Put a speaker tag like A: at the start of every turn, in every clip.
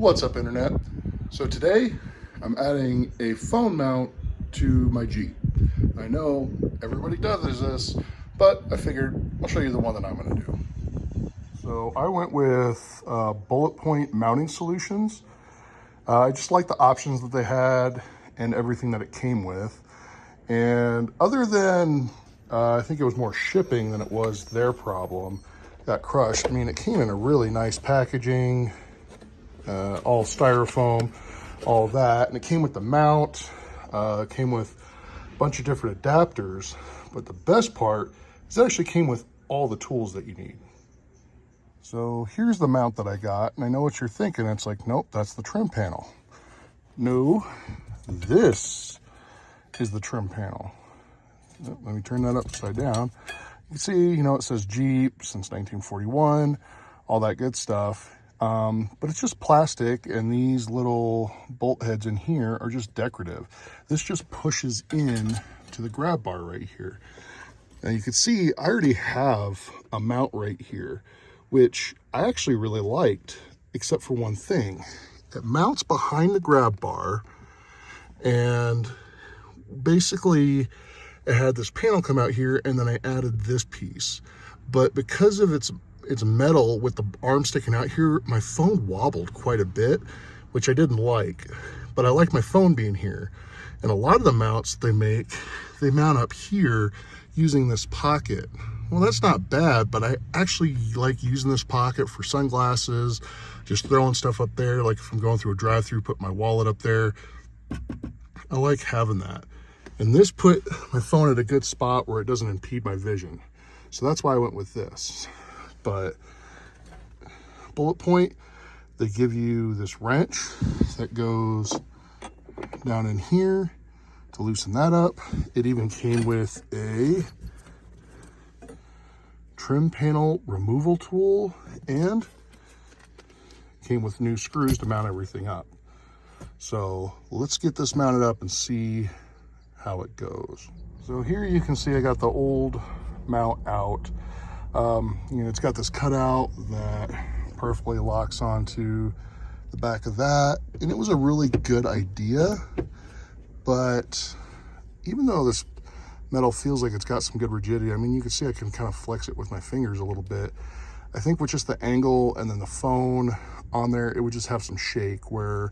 A: What's up, internet? So today I'm adding a phone mount to my Jeep. I know everybody does this, but I figured I'll show you the one that I'm going to do. So I went with Bulletpoint Mounting Solutions. I just like the options that they had and everything that it came with. And other than, I think it was more shipping than it was their problem, got crushed. I mean, it came in a really nice packaging, all styrofoam, all that. And it came with the mount, it came with a bunch of different adapters. But the best part is it actually came with all the tools that you need. So here's the mount that I got, and I know what you're thinking. It's like, nope, that's the trim panel. No, this is the trim panel. Let me turn that upside down. You can see, it says Jeep since 1941, all that good stuff. But it's just plastic, and these little bolt heads in here are just decorative. This just pushes in to the grab bar right here. Now you can see I already have a mount right here, which I actually really liked, except for one thing. It mounts behind the grab bar, and basically it had this panel come out here, and then I added this piece. But because of its metal with the arm sticking out here, my phone wobbled quite a bit, which I didn't like. But I like my phone being here. And a lot of the mounts they mount up here using this pocket. Well, that's not bad, but I actually like using this pocket for sunglasses, just throwing stuff up there. Like if I'm going through a drive-through, put my wallet up there. I like having that. And this put my phone at a good spot where it doesn't impede my vision. So that's why I went with this. But Bullet Point, they give you this wrench that goes down in here to loosen that up. It even came with a trim panel removal tool and came with new screws to mount everything up. So let's get this mounted up and see how it goes. So here you can see I got the old mount out. It's got this cutout that perfectly locks onto the back of that, and it was a really good idea. But even though this metal feels like it's got some good rigidity, I mean, you can see I can kind of flex it with my fingers a little bit. I think with just the angle and then the phone on there, it would just have some shake, where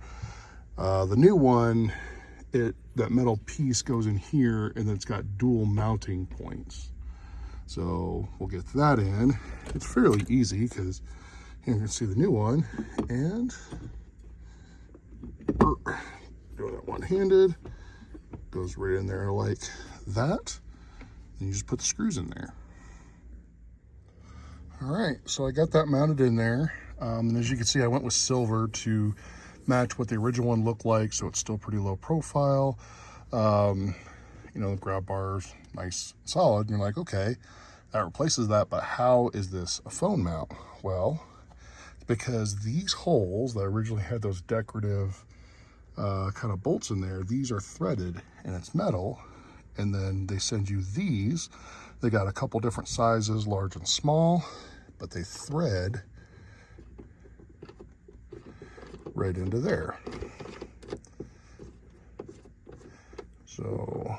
A: the new one, that metal piece goes in here, and then it's got dual mounting points. So we'll get that in. It's fairly easy because you can see the new one, and do that one-handed, goes right in there like that. And you just put the screws in there. All right, so I got that mounted in there. And as you can see, I went with silver to match what the original one looked like, so it's still pretty low profile. The grab bar's nice and solid, and you're like, okay, that replaces that, but how is this a phone mount? Well, because these holes that originally had those decorative kind of bolts in there, these are threaded and it's metal. And then they send you these. They got a couple different sizes, large and small, but they thread right into there. So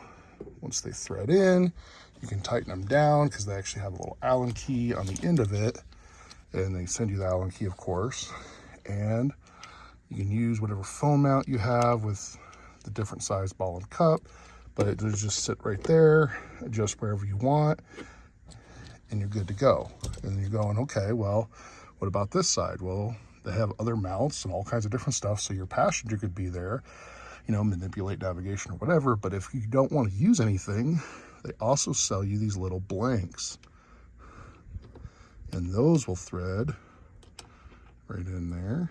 A: once they thread in, you can tighten them down because they actually have a little Allen key on the end of it. And they send you the Allen key, of course. And you can use whatever phone mount you have with the different size ball and cup, but it does just sit right there, adjust wherever you want, and you're good to go. And you're going, okay, well, what about this side? Well, they have other mounts and all kinds of different stuff, so your passenger could be there, manipulate navigation or whatever. But if you don't want to use anything, they also sell you these little blanks. And those will thread right in there.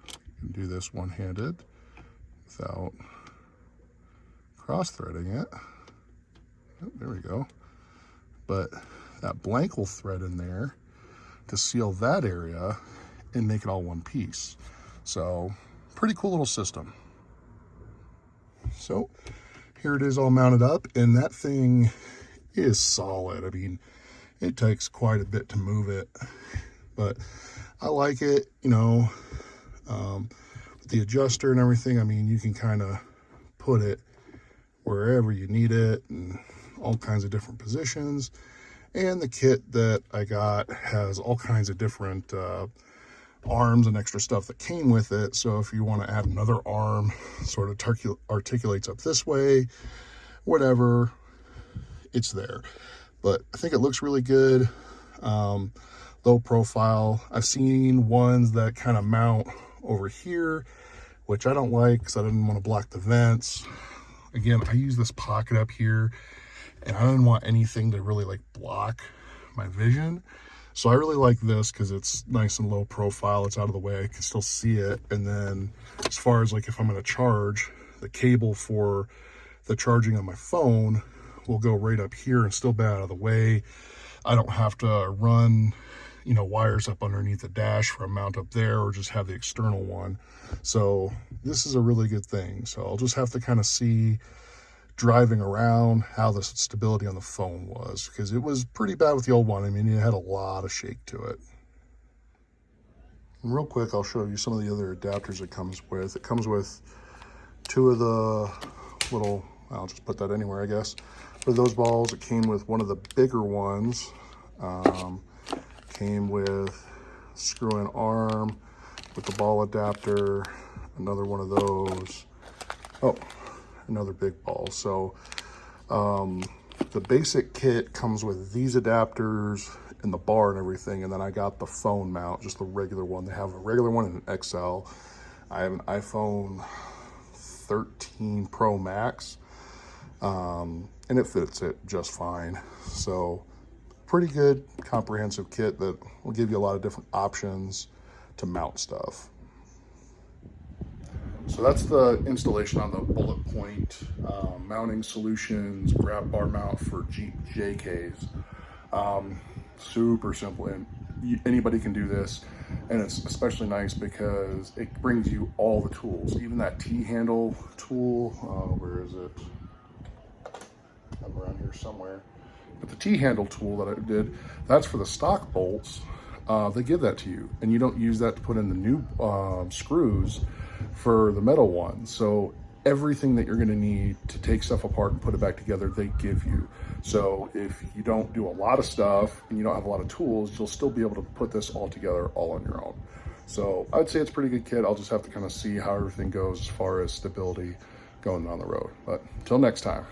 A: You can do this one-handed without cross-threading it. Oh, there we go. But that blank will thread in there to seal that area and make it all one piece. So pretty cool little system. So here it is all mounted up, and that thing is solid. I mean, it takes quite a bit to move it, but I like it. The adjuster and everything, I mean, you can kind of put it wherever you need it and all kinds of different positions. And the kit that I got has all kinds of different arms and extra stuff that came with it. So if you want to add another arm, sort of articulates up this way, whatever, it's there. But I think it looks really good. Low profile. I've seen ones that kind of mount over here, which I don't like because I didn't want to block the vents. Again, I use this pocket up here and I didn't want anything to really like block my vision. So I really like this because it's nice and low profile. It's out of the way. I can still see it. And then as far as like if I'm going to charge, the cable for the charging on my phone will go right up here and still be out of the way. I don't have to run, you know, wires up underneath the dash for a mount up there, or just have the external one. So this is a really good thing. So I'll just have to kind of see driving around how the stability on the phone was, because it was pretty bad with the old one. I mean, it had a lot of shake to it. And real quick, I'll show you some of the other adapters it comes with. It comes with two of the little, I'll just put that anywhere, I guess. For those balls, it came with one of the bigger ones. Came with screw-in arm with the ball adapter, another one of those. Oh, another big ball. So the basic kit comes with these adapters and the bar and everything, and then I got the phone mount, just the regular one. They have a regular one and an XL. I have an iPhone 13 Pro Max, and it fits it just fine. So pretty good comprehensive kit that will give you a lot of different options to mount stuff. So that's the installation on the Bulletpoint mounting solutions grab bar mount for Jeep JKs. Super simple, and anybody can do this, and it's especially nice because it brings you all the tools, even that T-handle tool. Where is it? I'm around here somewhere. But the T-handle tool that I did, that's for the stock bolts. They give that to you, and you don't use that to put in the new screws for the metal one. So everything that you're going to need to take stuff apart and put it back together, they give you. So if you don't do a lot of stuff and you don't have a lot of tools, you'll still be able to put this all together all on your own. So I'd say it's a pretty good kit. I'll just have to kind of see how everything goes as far as stability going down the road. But until next time.